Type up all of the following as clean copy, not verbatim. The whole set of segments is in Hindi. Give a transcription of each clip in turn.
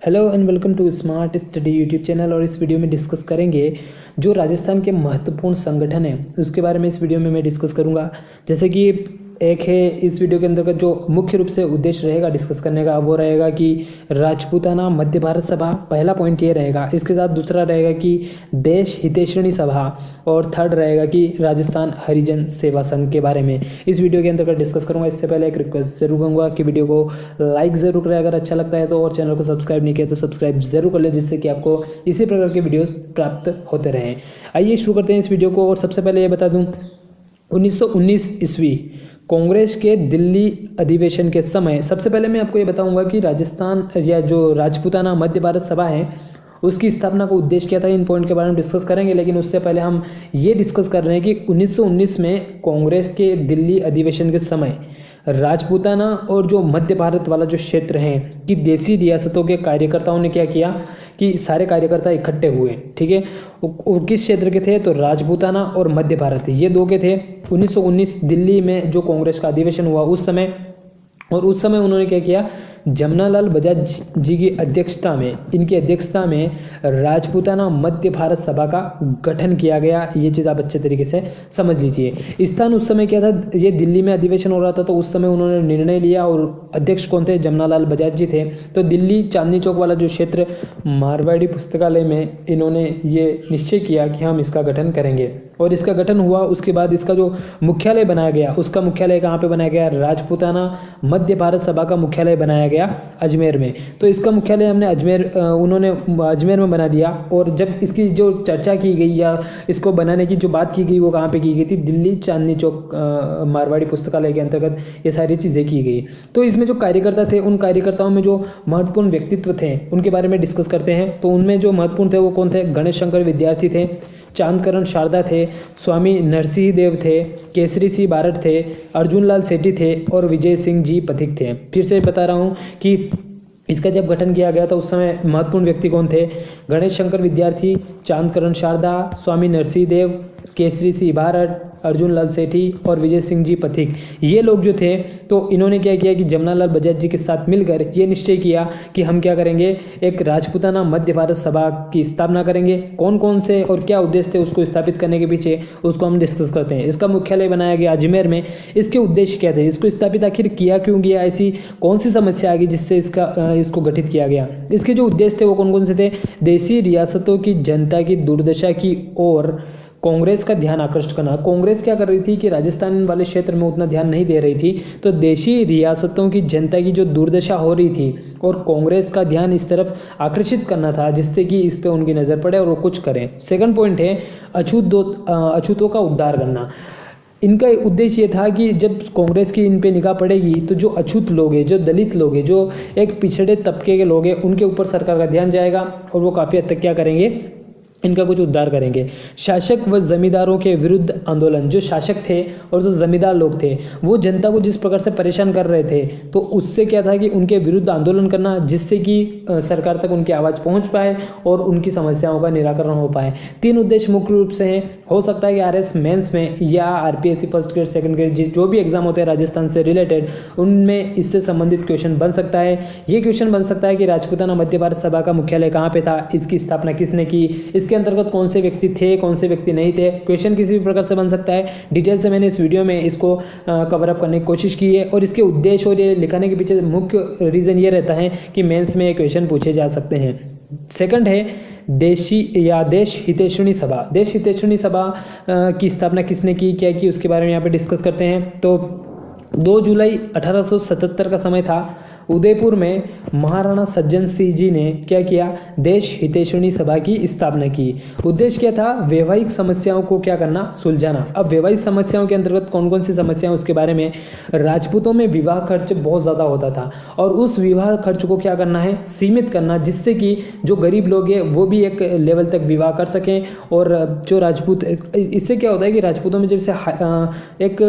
Hello and welcome to smart study YouTube channel. और इस वीडियो में डिस्कस करेंगे जो राजस्थान के महत्वपूर्ण संगठन हैं उसके बारे में इस वीडियो में मैं डिस्कस करूंगा। जैसे कि एक है इस वीडियो के अंतर्गत जो मुख्य रूप से उद्देश्य रहेगा डिस्कस करने का वो रहेगा कि राजपूताना मध्य भारत सभा, पहला पॉइंट ये रहेगा। इसके साथ दूसरा रहेगा कि देश हितैषणी सभा, और थर्ड रहेगा कि राजस्थान हरिजन सेवा संघ के बारे में इस वीडियो के अंतर्गत डिस्कस करूंगा। इससे पहले एक रिक्वेस्ट जरूर करूंगा कि वीडियो को लाइक ज़रूर करें अगर अच्छा लगता है तो, और चैनल को सब्सक्राइब नहीं किया तो सब्सक्राइब जरूर कर ले जिससे कि आपको इसी प्रकार के वीडियोस प्राप्त होते रहें। आइए शुरू करते हैं इस वीडियो को। और सबसे पहले ये बता दूं 1919 ईस्वी कांग्रेस के दिल्ली अधिवेशन के समय, सबसे पहले मैं आपको ये बताऊंगा कि राजस्थान या जो राजपूताना मध्य भारत सभा है उसकी स्थापना का उद्देश्य क्या था। इन पॉइंट के बारे में डिस्कस करेंगे, लेकिन उससे पहले हम ये डिस्कस कर रहे हैं कि 1919 में कांग्रेस के दिल्ली अधिवेशन के समय राजपूताना और जो मध्य भारत वाला जो क्षेत्र है कि देसी रियासतों के कार्यकर्ताओं ने क्या किया कि सारे कार्यकर्ता इकट्ठे हुए, ठीक है। और किस क्षेत्र के थे तो राजपूताना और मध्य भारत ये दो के थे। 1919 दिल्ली में जो कांग्रेस का अधिवेशन हुआ उस समय, और उस समय उन्होंने क्या किया, जमनालाल बजाज जी की अध्यक्षता में, इनकी अध्यक्षता में राजपूताना मध्य भारत सभा का गठन किया गया। ये चीज़ आप अच्छे तरीके से समझ लीजिए। स्थान उस समय क्या था, ये दिल्ली में अधिवेशन हो रहा था, तो उस समय उन्होंने निर्णय लिया, और अध्यक्ष कौन थे, जमनालाल बजाज जी थे। तो दिल्ली चांदनी चौक वाला जो क्षेत्र मारवाड़ी पुस्तकालय में इन्होंने ये निश्चय किया कि हम इसका गठन करेंगे, और इसका गठन हुआ। उसके बाद इसका जो मुख्यालय बनाया गया, उसका मुख्यालय कहाँ पे बनाया गया, राजपूताना मध्य भारत सभा का मुख्यालय बनाया गया अजमेर में। तो इसका मुख्यालय हमने उन्होंने अजमेर में बना दिया। और जब इसकी जो चर्चा की गई या इसको बनाने की जो बात की गई वो कहाँ पे की गई थी, दिल्ली चांदनी चौक मारवाड़ी पुस्तकालय के अंतर्गत ये सारी चीज़ें की गई। तो इसमें जो कार्यकर्ता थे, उन कार्यकर्ताओं में जो महत्वपूर्ण व्यक्तित्व थे उनके बारे में डिस्कस करते हैं। तो उनमें जो महत्वपूर्ण थे वो कौन थे, गणेश शंकर विद्यार्थी थे, चांदकरण शारदा थे, स्वामी नरसिंह देव थे, केसरी सिंह बारट थे, अर्जुन लाल सेठी थे, और विजय सिंह जी पथिक थे। फिर से बता रहा हूँ कि इसका जब गठन किया गया था उस समय महत्वपूर्ण व्यक्ति कौन थे, गणेश शंकर विद्यार्थी, चांदकरण शारदा, स्वामी नरसिंह देव, केसरी सिंह बारट, अर्जुन लाल सेठी और विजय सिंह जी पथिक। ये लोग जो थे तो इन्होंने क्या किया कि जमनालाल बजाज जी के साथ मिलकर ये निश्चय किया कि हम क्या करेंगे, एक राजपूताना मध्य भारत सभा की स्थापना करेंगे। कौन कौन से और क्या उद्देश्य थे उसको स्थापित करने के पीछे, उसको हम डिस्कस करते हैं। इसका मुख्यालय बनाया गया अजमेर में। इसके उद्देश्य क्या थे, इसको स्थापित आखिर किया क्यों गया, ऐसी कौन सी समस्या आ गई जिससे इसको गठित किया गया। इसके जो उद्देश्य थे वो कौन कौन से थे, देशी रियासतों की जनता की दुर्दशा की ओर कांग्रेस का ध्यान आकृष्ट करना। कांग्रेस क्या कर रही थी कि राजस्थान वाले क्षेत्र में उतना ध्यान नहीं दे रही थी, तो देशी रियासतों की जनता की जो दुर्दशा हो रही थी और कांग्रेस का ध्यान इस तरफ आकर्षित करना था जिससे कि इस पे उनकी नज़र पड़े और वो कुछ करें। सेकंड पॉइंट है अछूतों का उद्धार करना। इनका उद्देश्य ये था कि जब कांग्रेस की इन पे निगाह पड़ेगी तो जो अछूत लोग हैं, जो दलित लोग हैं, जो एक पिछड़े तबके के लोग हैं, उनके ऊपर सरकार का ध्यान जाएगा और वो काफ़ी हद तक क्या करेंगे, इनका कुछ उद्धार करेंगे। शासक व जमींदारों के विरुद्ध आंदोलन, जो शासक थे और जो जमींदार लोग थे वो जनता को जिस प्रकार से परेशान कर रहे थे, तो उससे क्या था कि उनके विरुद्ध आंदोलन करना जिससे कि सरकार तक उनकी आवाज़ पहुंच पाए और उनकी समस्याओं का निराकरण हो पाए। तीन उद्देश्य मुख्य रूप से हैं। हो सकता है कि RS मेंस में या RPSC first grade second grade जो भी एग्जाम होते हैं राजस्थान से रिलेटेड, उनमें इससे संबंधित क्वेश्चन बन सकता है। ये क्वेश्चन बन सकता है कि राजपूताना मध्य भारत सभा का मुख्यालय कहाँ पे था, इसकी स्थापना किसने की, इसके अंतर्गत कौन से व्यक्ति थे, कौन से व्यक्ति नहीं थे। क्वेश्चन किसी भी प्रकार से बन सकता है। डिटेल से मैंने इस वीडियो में इसको कवर अप करने की कोशिश की है, और इसके उद्देश्य और ये लिखाने के पीछे मुख्य रीज़न ये रहता है कि मेंस में ये क्वेश्चन पूछे जा सकते हैं। सेकंड है देश हितैषणी सभा। देश हितैषणी सभा की स्थापना किसने की, क्या की, उसके बारे में यहाँ पे डिस्कस करते हैं। तो 2 जुलाई 1877 का समय था। उदयपुर में महाराणा सज्जन सिंह जी ने क्या किया, देश हितैषणी सभा की स्थापना की। उद्देश्य क्या था, वैवाहिक समस्याओं को क्या करना, सुलझाना। अब वैवाहिक समस्याओं के अंतर्गत कौन कौन सी समस्याएं उसके बारे में, राजपूतों में विवाह खर्च बहुत ज़्यादा होता था और उस विवाह खर्च को क्या करना है, सीमित करना, जिससे कि जो गरीब लोग हैं वो भी एक लेवल तक विवाह कर सकें। और जो राजपूत, इससे क्या होता है कि राजपूतों में जैसे एक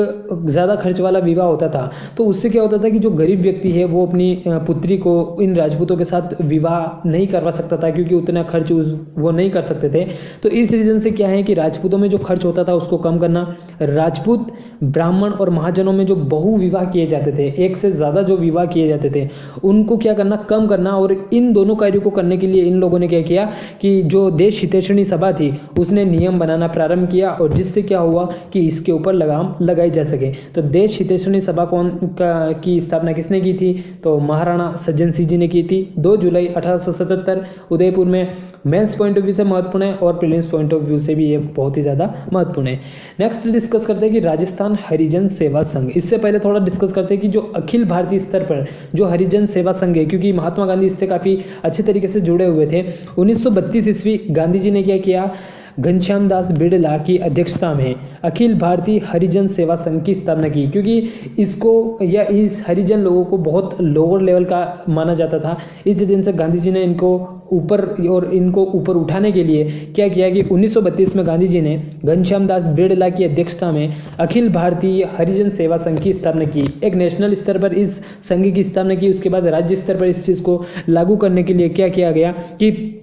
ज़्यादा खर्च वाला विवाह होता था, तो उससे क्या होता था कि जो गरीब व्यक्ति है वो अपनी पुत्री को इन राजपूतों के साथ विवाह नहीं करवा सकता था, क्योंकि उतना खर्च वो नहीं कर सकते थे। तो इस रीज़न से क्या है कि राजपूतों में जो खर्च होता था उसको कम करना। राजपूत ब्राह्मण और महाजनों में जो बहु विवाह किए जाते थे, एक से ज़्यादा जो विवाह किए जाते थे, उनको क्या करना, कम करना। और इन दोनों कार्यों को करने के लिए इन लोगों ने क्या किया कि जो देश हितैषणी सभा थी उसने नियम बनाना प्रारंभ किया, और जिससे क्या हुआ कि इसके ऊपर लगाम लगाई जा सके। तो देश हितैषणी सभा की स्थापना किसने की थी? तो महाराणा सज्जन सिंह जी ने की थी। 2 जुलाई 1877 उदयपुर में। मेंस पॉइंट ऑफ व्यू से महत्वपूर्ण है और प्रीलिम्स पॉइंट ऑफ व्यू से भी ये बहुत ही ज़्यादा महत्वपूर्ण है। नेक्स्ट डिस्कस करते हैं कि राजस्थान हरिजन सेवा संघ। इससे पहले थोड़ा डिस्कस करते हैं कि जो अखिल भारतीय स्तर पर जो हरिजन सेवा संघ है, क्योंकि महात्मा गांधी इससे काफ़ी अच्छे तरीके से जुड़े हुए थे। 1932 ईस्वी गांधी जी ने क्या किया, घनश्याम दास बिड़ला की अध्यक्षता में अखिल भारतीय हरिजन सेवा संघ की स्थापना की, क्योंकि इसको या इस हरिजन लोगों को बहुत लोअर लेवल का माना जाता था। इस वजह से गांधी जी ने इनको ऊपर उठाने के लिए क्या किया कि 1932 में गांधी जी ने घनश्याम दास बिड़ला की अध्यक्षता में अखिल भारतीय हरिजन सेवा संघ की स्थापना की। एक नेशनल स्तर पर इस संघ की स्थापना की। उसके बाद राज्य स्तर पर इस चीज़ को लागू करने के लिए क्या किया गया कि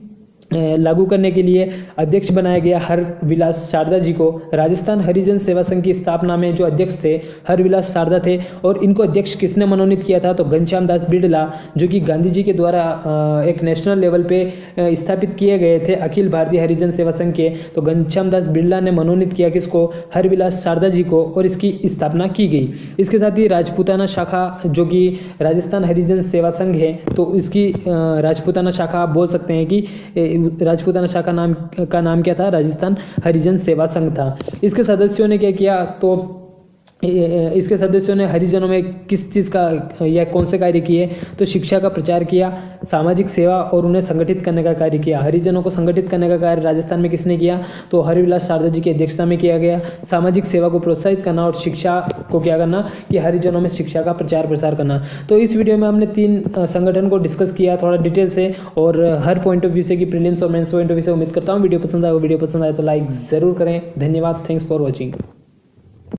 लागू करने के लिए अध्यक्ष बनाया गया हरविलास शारदा जी को। राजस्थान हरिजन सेवा संघ की स्थापना में जो अध्यक्ष थे हरविलास शारदा थे, और इनको अध्यक्ष किसने मनोनीत किया था? तो घनश्याम दास बिड़ला, जो कि गांधी जी के द्वारा एक नेशनल लेवल पे स्थापित किए गए थे अखिल भारतीय हरिजन सेवा संघ के। तो घनश्याम दास बिड़ला ने मनोनीत किया किसको? हरविलास शारदा जी को, और इसकी स्थापना की गई। इसके साथ ही राजपूताना शाखा, जो कि राजस्थान हरिजन सेवा संघ है, तो इसकी राजपूताना शाखा आप बोल सकते हैं कि राजपूताना शाखा का नाम क्या था? राजस्थान हरिजन सेवा संघ था। इसके सदस्यों ने क्या किया? तो इसके सदस्यों ने हरिजनों में किस चीज़ का या कौन से कार्य किए? तो शिक्षा का प्रचार किया, सामाजिक सेवा और उन्हें संगठित करने का कार्य किया। हरिजनों को संगठित करने का कार्य राजस्थान में किसने किया? तो हरविलास शारदा जी की अध्यक्षता में किया गया। सामाजिक सेवा को प्रोत्साहित करना और शिक्षा को क्या करना कि हरिजनों में शिक्षा का प्रचार प्रसार करना। तो इस वीडियो में हमने 3 संगठन को डिस्कस किया थोड़ा डिटेल से, और हर पॉइंट ऑफ व्यू से कि प्रीलिम्स और मेंस पॉइंट ऑफ व्यू से। उम्मीद करता हूँ वीडियो पसंद आए तो लाइक ज़रूर करें। धन्यवाद, थैंक्स फॉर वॉचिंग।